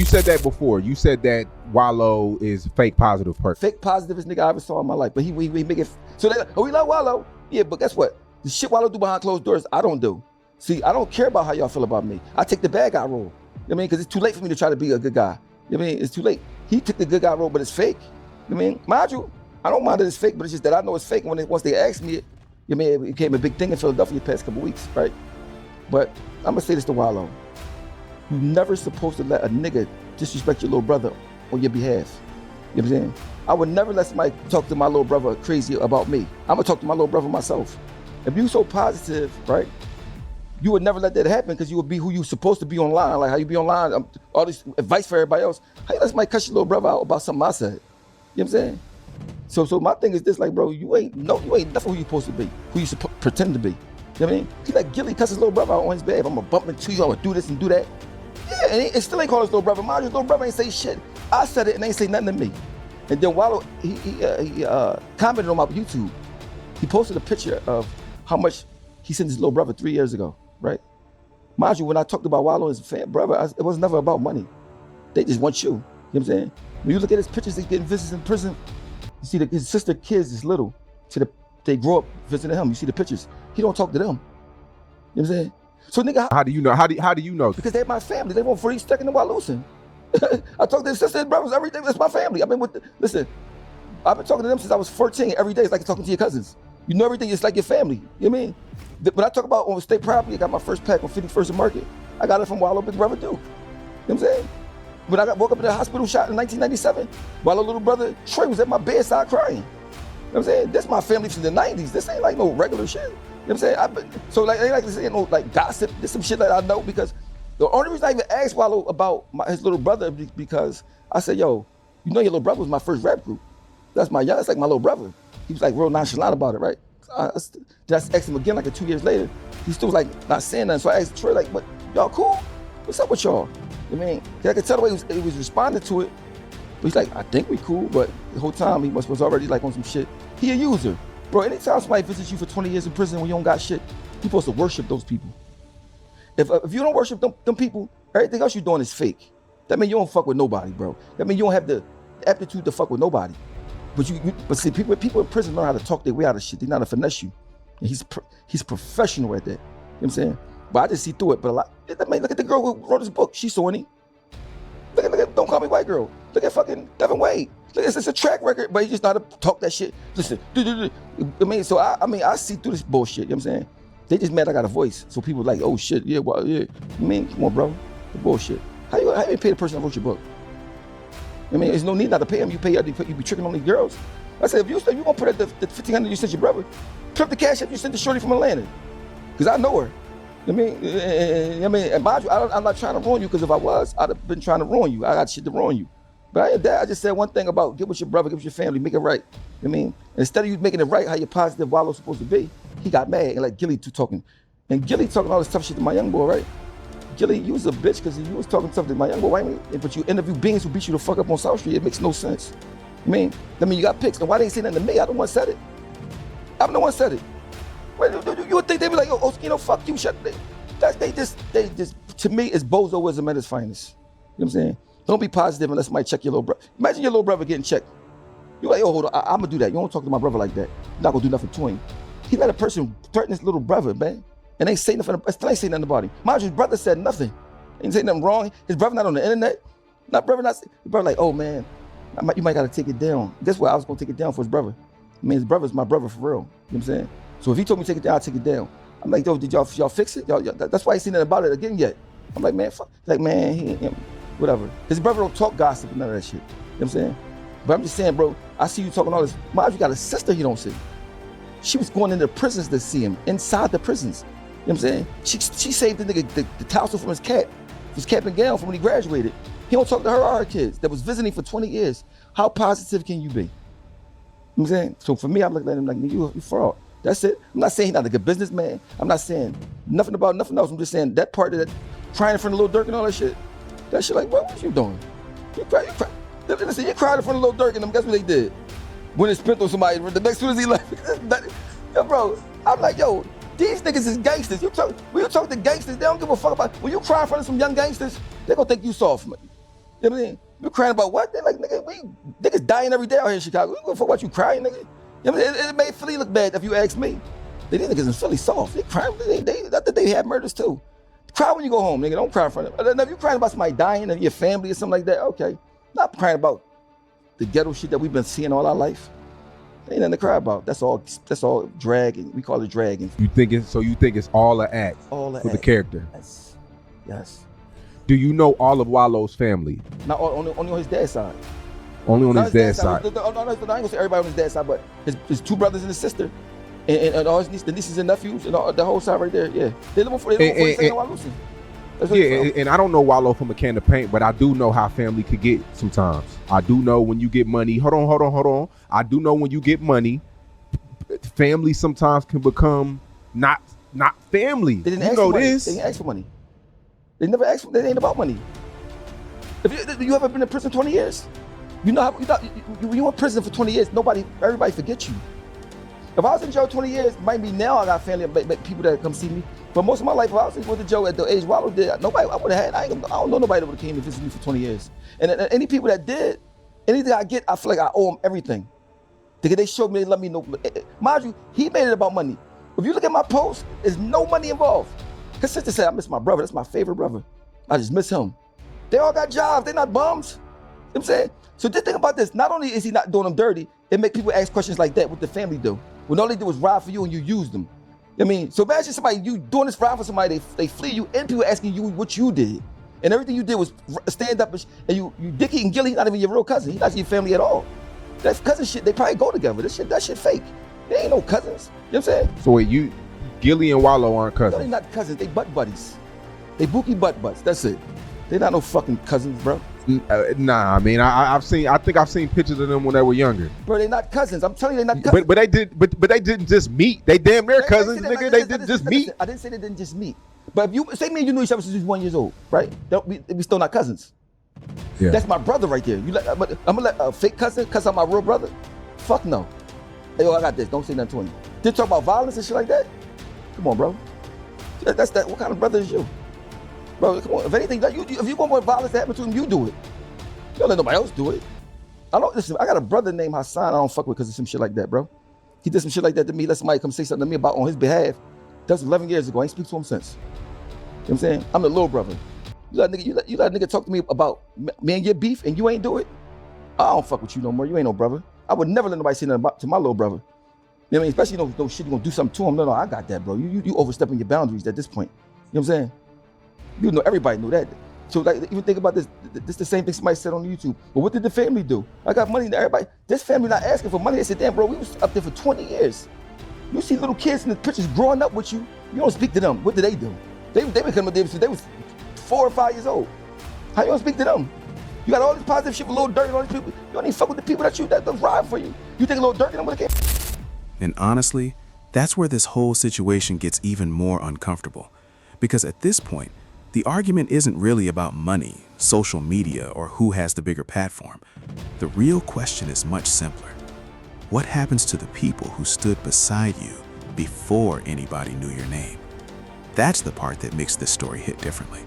You said that before. You said that Wallo is a fake positive person. Fake positivest nigga I ever saw in my life. But he make it, so they, oh, we love Wallo. Yeah, but guess what? The shit Wallo do behind closed doors, I don't do. See, I don't care about how y'all feel about me. I take the bad guy role. You know what I mean? Because it's too late for me to try to be a good guy. You know what I mean? It's too late. He took the good guy role, but it's fake. You know what I mean? Mind you, I don't mind that it's fake, but it's just that I know it's fake. Once they asked me it, you know what I mean, it became a big thing in Philadelphia the past couple weeks, right? But I'm gonna say this to Wallo. You're never supposed to let a nigga disrespect your little brother on your behalf. You know what I'm saying? I would never let somebody talk to my little brother crazy about me. I'm gonna talk to my little brother myself. If you so positive, right, you would never let that happen because you would be who you supposed to be online. Like how you be online, all this advice for everybody else. How you let somebody cuss your little brother out about something I said? You know what I'm saying? So my thing is this, like, bro, you ain't nothing who you supposed to be, who you pretend to be. You know what I mean? He let Gillie cuss his little brother out on his bed. I'm gonna bump into you, I'm gonna do this and do that. Yeah, and it still ain't called his little brother. Mind you, his little brother ain't say shit. I said it and they ain't say nothing to me. And then Wallo, he commented on my YouTube. He posted a picture of how much he sent his little brother 3 years ago, right? Mind you, when I talked about Wallo and his brother, it was never about money. They just want you. You know what I'm saying? When you look at his pictures, he's getting visits in prison. You see his sister kids is little. They grow up visiting him. You see the pictures. He don't talk to them. You know what I'm saying? So nigga, How do you know? How do you know? because they're my family. They want 40 second and Wallow. I talk to his sister and brothers every day. That's my family. I've been listen, I've been talking to them since I was 14. Every day it's like talking to your cousins. You know everything, it's like your family. You know what I mean? When I talk about on state property, I got my first pack on 51st and Market. I got it from Wallo big brother Duke. You know what I'm saying? When I woke up in the hospital shot in 1997, Wallo little brother Trey was at my bedside crying. You know what I'm saying? That's my family from the 90s. This ain't like no regular shit. You know what I'm saying? So like, they like to say no like gossip. There's some shit that I know because the only reason I even asked Wallo about his little brother because I said, yo, you know your little brother was my first rap group. That's like my little brother. He was like real nonchalant about it, right? I asked him again like 2 years later. He still was like not saying nothing. So I asked Trey like, what, y'all cool? What's up with y'all? You know what I mean? I could tell the way he was responding to it. But he's like, I think we cool, but the whole time he was already like on some shit. He a user. Bro, anytime somebody visits you for 20 years in prison when you don't got shit, you're supposed to worship those people. If you don't worship them people, everything else you're doing is fake. That means you don't fuck with nobody, bro. That means you don't have the aptitude to fuck with nobody. But see, people in prison learn how to talk their way out of shit. They know how to finesse you. And he's professional at that. You know what I'm saying? But I just see through it. But look at the girl who wrote this book. She's so any. Look at Don't Call Me White Girl. Look at fucking Devin Wade. Look, it's a track record, but he just know how to talk that shit. Listen, I mean, so I see through this bullshit. You know what I'm saying? They just mad I got a voice. So people like, oh shit, yeah, well, yeah. I mean, come on, bro. The bullshit. How you pay the person that wrote your book? I mean, there's no need not to pay him. You be tricking on these girls. I said, if you gonna put up the $1,500 you sent your brother, put up the cash if you sent the shorty from Atlanta. Because I know her. I mean, and mind you, I'm not trying to ruin you, because if I was, I'd have been trying to ruin you. I got shit to ruin you. But I just said one thing about get with your brother, get with your family, make it right. I mean, instead of you making it right how your positive Wallow's supposed to be, he got mad and let Gillie talking. And Gillie talking all this tough shit to my young boy, right? Gillie, you was a bitch because you was talking tough to my young boy. But you interview beings who beat you the fuck up on South Street. It makes no sense. I mean, you got picks. And why they ain't say nothing to me? I don't want to said it. I'm the one said it. You would think they be like, oh, Oschino, fuck you, shut up. They just, to me, it's bozoism at its finest. You know what I'm saying? Don't be positive unless somebody check your little brother. Imagine your little brother getting checked. You're like, oh, hold on, I'm gonna do that. You don't talk to my brother like that. You're not gonna do nothing to him. He let a person threaten his little brother, man. And ain't say nothing, still ain't say nothing about him. Mind you, his brother said nothing. Ain't say nothing wrong. His brother not on the internet. His brother like, oh man, you might gotta take it down. Guess what? I was gonna take it down for his brother. I mean, his brother's my brother for real. You know what I'm saying? So if he told me to take it down, I'll take it down. I'm like, yo, did y'all fix it? That's why he seen nothing about it again yet. I'm like, man, fuck. Like, man, whatever. His brother don't talk gossip and none of that shit. You know what I'm saying? But I'm just saying, bro, I see you talking all this. Mind you got a sister he don't see. She was going into prisons to see him, inside the prisons. You know what I'm saying? She saved the nigga the tassel from his cap and gown from when he graduated. He don't talk to her or her kids that was visiting for 20 years. How positive can you be? You know what I'm saying? So for me, I'm looking at him like, you fraud. That's it. I'm not saying he's not a good businessman. I'm not saying nothing about nothing else. I'm just saying that part of that crying in front of Lil Durk and all that shit. That shit like, what you doing? You cried in front of Lil Durk and them, guess what they did? When it spent on somebody, the next soon as he left. Yo, bro, I'm like, yo, these niggas is gangsters. When you talk to gangsters, they don't give a fuck about, when you cry in front of some young gangsters, they gonna think you soft, man. You know what I mean? You crying about what? They're like, nigga, niggas dying every day out here in Chicago. You go for what you crying, nigga? You know what I mean? It made Philly look bad if you ask me. These niggas in Philly soft. They crying. They have murders too. Cry when you go home, nigga. Don't cry in front of them. If you're crying about somebody dying of your family or something like that, okay. Not crying about the ghetto shit that we've been seeing all our life. Ain't nothing to cry about. That's all dragging. We call it dragging. You think it's all an act All for the character? Yes. Do you know all of Wallow's family? Not only on his dad's side. Only on his dad's side. I ain't gonna say everybody on his dad's side, but his two brothers and his sister, and all his nieces and nephews, and all, the whole side right there. Yeah, they live before they live Wallo. Yeah, and I don't know Wallo from a can of paint, but I do know how family could get sometimes. I do know when you get money. Hold on. I do know when you get money, family sometimes can become not family. They didn't ask for money. They didn't ask for money. They never asked for. They ain't about money. If you ever been in prison 20 years, you know how you in prison for 20 years. Everybody forgets you. If I was in jail 20 years, might be now I got family, people that come see me. But most of my life, if I was going to jail at the age Wallo did, nobody I would have had. I don't know nobody that would have came and visited me for 20 years. And any people that did, anything I get, I feel like I owe them everything. They showed me, they let me know. Mind you, he made it about money. If you look at my post, there's no money involved. His sister said, I miss my brother. That's my favorite brother. I just miss him. They all got jobs. They're not bums. You know what I'm saying? So just think about this. Not only is he not doing them dirty, it make people ask questions like that, what the family do. When all they do was ride for you and you use them. I mean, so imagine somebody, you doing this ride for somebody, they flee you, and people asking you what you did. And everything you did was stand up, and you Dickie and Gillie, not even your real cousin. He's not your family at all. That's cousin shit. They probably go together. That shit fake. They ain't no cousins. You know what I'm saying? So wait, Gillie and Wallo aren't cousins? No, they're not cousins. They butt buddies. They bookie butt butts. That's it. They're not no fucking cousins, bro. Nah, I mean, I think I've seen pictures of them when they were younger. Bro, they're not cousins. I'm telling you, they're not cousins. But they didn't just meet. They damn near cousins, nigga. They didn't just meet. I didn't say they didn't just meet. But if you say me and you knew each other since you was 1 year old, right? We still not cousins. Yeah. That's my brother right there. I'm gonna let a fake cousin cuss out my real brother? Fuck no. Hey, yo, I got this. Don't say nothing to him. Did talk about violence and shit like that? Come on, bro. That's that. What kind of brother is you? Bro, come on. If anything, if you want violence to happen to him, you do it. You don't let nobody else do it. Listen, I got a brother named Hassan I don't fuck with because of some shit like that, bro. He did some shit like that to me. Let somebody come say something to me about on his behalf. That was 11 years ago. I ain't speak to him since. You know what I'm saying? I'm the little brother. You let a nigga talk to me about me and your beef and you ain't do it? I don't fuck with you no more. You ain't no brother. I would never let nobody say nothing to my little brother. You know what I mean? Especially no shit, you gonna do something to him. No, I got that, bro. You overstepping your boundaries at this point. You know what I'm saying? You know, everybody knew that. So like, even think about this. This the same thing somebody said on YouTube. But what did the family do? I got money to everybody. This family not asking for money. They said, damn, bro, we was up there for 20 years. You see little kids in the pictures growing up with you. You don't speak to them. What did they do? They become a since they was 4 or 5 years old. How you don't speak to them? You got all this positive shit with Lil Durk and all these people. You don't even fuck with the people that ride for you. You think Lil Durk and them would have came? And honestly, that's where this whole situation gets even more uncomfortable. Because at this point, the argument isn't really about money, social media, or who has the bigger platform. The real question is much simpler. What happens to the people who stood beside you before anybody knew your name? That's the part that makes this story hit differently.